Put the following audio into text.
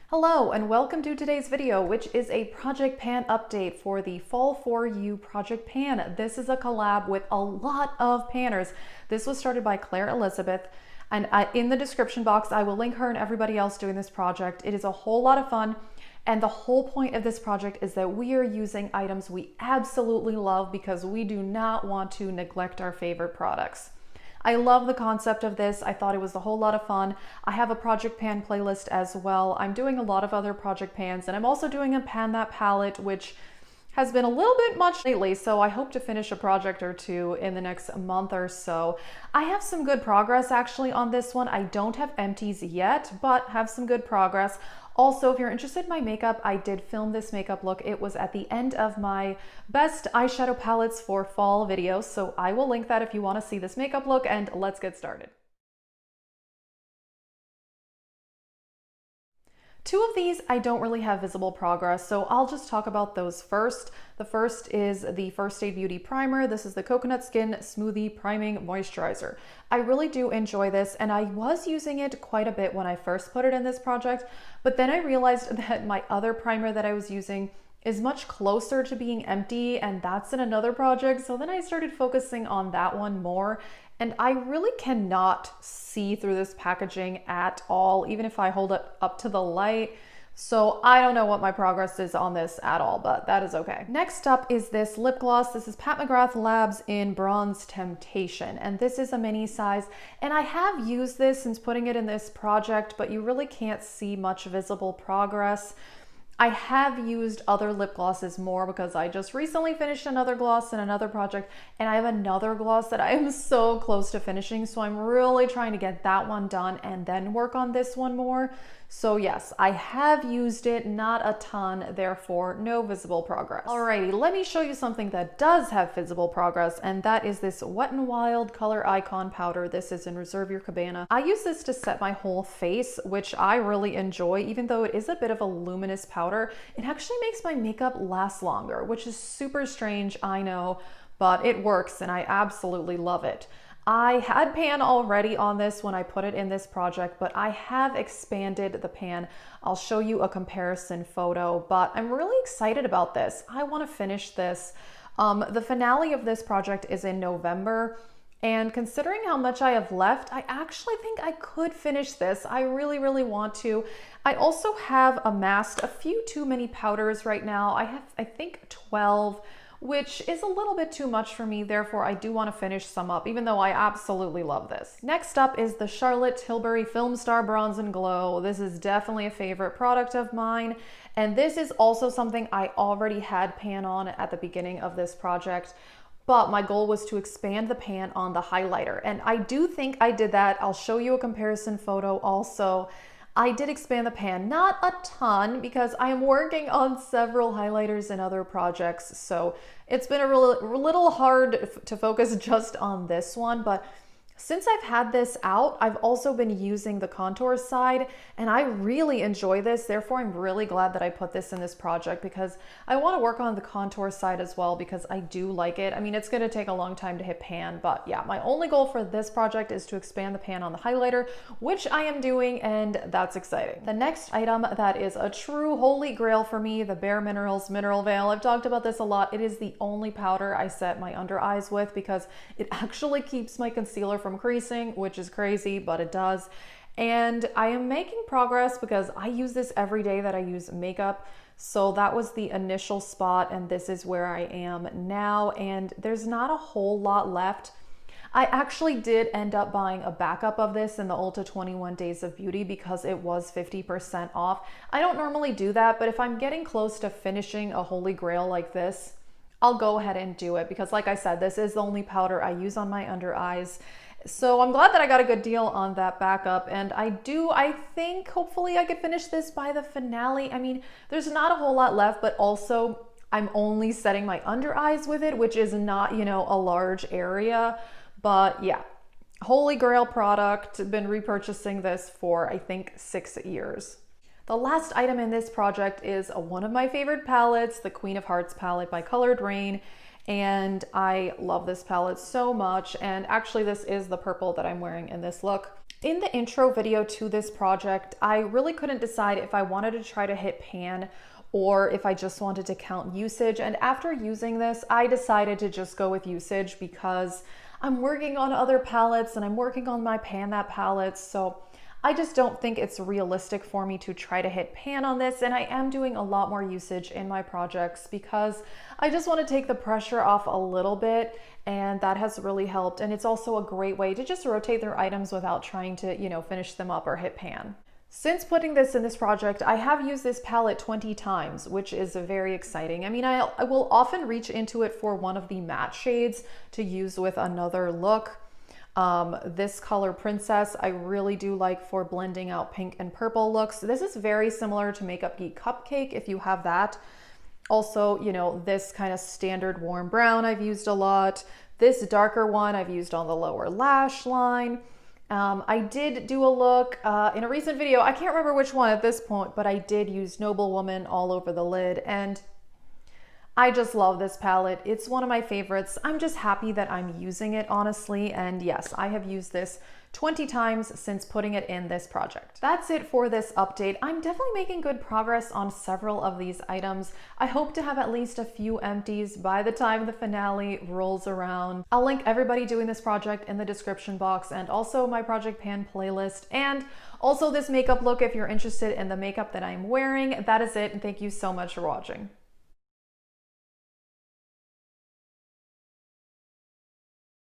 Hello and welcome to today's video, which is a Project Pan update for the Fall For You Project Pan. This is a collab with a lot of panners. This was started by Claire Elizabeth, and in the description box I will link her and everybody else doing this project. It is a whole lot of fun, and the whole point of this project is that we are using items we absolutely love because we do not want to neglect our favorite products. I love the concept of this. I thought it was a whole lot of fun. I have a Project Pan playlist as well. I'm doing a lot of other Project Pans, and I'm also doing a Pan That palette, which has been a little bit much lately, so I hope to finish a project or two in the next month or so. I have some good progress actually on this one. I don't have empties yet, but have some good progress. Also, if you're interested in my makeup, I did film this makeup look. It was at the end of my best eyeshadow palettes for fall video, so I will link that if you want to see this makeup look, and let's get started. Two of these I don't really have visible progress, so I'll just talk about those first. The first is the First Aid Beauty Primer. This is the Coconut Skin Smoothie Priming Moisturizer. I really do enjoy this, and I was using it quite a bit when I first put it in this project, but then I realized that my other primer that I was using is much closer to being empty, and that's in another project. So then I started focusing on that one more, and I really cannot see through this packaging at all, even if I hold it up to the light. So I don't know what my progress is on this at all, but that is okay. Next up is this lip gloss. This is Pat McGrath Labs in Bronze Temptation, and this is a mini size. And I have used this since putting it in this project, but you really can't see much visible progress. I have used other lip glosses more because I just recently finished another gloss in another project, and I have another gloss that I am so close to finishing, so I'm really trying to get that one done and then work on this one more. So yes, I have used it, not a ton, therefore no visible progress. Alrighty, let me show you something that does have visible progress, and that is this Wet n Wild Color Icon Powder. This is in Reserve Your Cabana. I use this to set my whole face, which I really enjoy. Even though it is a bit of a luminous powder, it actually makes my makeup last longer, which is super strange, I know, but it works and I absolutely love it. I had pan already on this when I put it in this project, but I have expanded the pan. I'll show you a comparison photo, but I'm really excited about this. I want to finish this. The finale of this project is in November, and considering how much I have left, I actually think I could finish this. I really, really want to. I also have amassed a few too many powders right now. I have, I think, 12, which is a little bit too much for me. Therefore, I do want to finish some up, even though I absolutely love this. Next up is the Charlotte Tilbury Film Star Bronze and Glow. This is definitely a favorite product of mine. And this is also something I already had pan on at the beginning of this project, but my goal was to expand the pan on the highlighter. And I do think I did that. I'll show you a comparison photo also. I did expand the pan, not a ton, because I am working on several highlighters in other projects, so it's been a little hard to focus just on this one, but since I've had this out, I've also been using the contour side, and I really enjoy this. Therefore, I'm really glad that I put this in this project because I want to work on the contour side as well because I do like it. I mean, it's going to take a long time to hit pan, but yeah, my only goal for this project is to expand the pan on the highlighter, which I am doing, and that's exciting. The next item that is a true holy grail for me, the Bare Minerals Mineral Veil. I've talked about this a lot. It is the only powder I set my under eyes with because it actually keeps my concealer from creasing, which is crazy, but it does. And I am making progress because I use this every day that I use makeup. So that was the initial spot, and this is where I am now, and there's not a whole lot left. I actually did end up buying a backup of this in the Ulta 21 Days of Beauty because it was 50% off. I don't normally do that, but if I'm getting close to finishing a holy grail like this, I'll go ahead and do it because, like I said, this is the only powder I use on my under eyes. So I'm glad that I got a good deal on that backup, and I think hopefully I could finish this by the finale. I mean, there's not a whole lot left, but also I'm only setting my under eyes with it, which is not, you know, a large area, but yeah, holy grail product. Been repurchasing this for I think 6 years. The last item in this project is one of my favorite palettes, the Queen of Hearts palette by Colored Rain. And I love this palette so much. And actually this is the purple that I'm wearing in this look. In the intro video to this project, I really couldn't decide if I wanted to try to hit pan or if I just wanted to count usage. And after using this, I decided to just go with usage because I'm working on other palettes and I'm working on my Pan That palettes. So I just don't think it's realistic for me to try to hit pan on this, and I am doing a lot more usage in my projects because I just want to take the pressure off a little bit, and that has really helped. And it's also a great way to just rotate their items without trying to, finish them up or hit pan. Since putting this in this project, I have used this palette 20 times, which is very exciting. I mean, I will often reach into it for one of the matte shades to use with another look. This color Princess, I really do like for blending out pink and purple looks. This is very similar to Makeup Geek Cupcake if you have that. Also, this kind of standard warm brown I've used a lot. This darker one I've used on the lower lash line. I did do a look in a recent video, I can't remember which one at this point, but I did use Noble Woman all over the lid, and I just love this palette. It's one of my favorites. I'm just happy that I'm using it, honestly. And yes, I have used this 20 times since putting it in this project. That's it for this update. I'm definitely making good progress on several of these items. I hope to have at least a few empties by the time the finale rolls around. I'll link everybody doing this project in the description box, and also my Project Pan playlist, and also this makeup look if you're interested in the makeup that I'm wearing. That is it, and thank you so much for watching.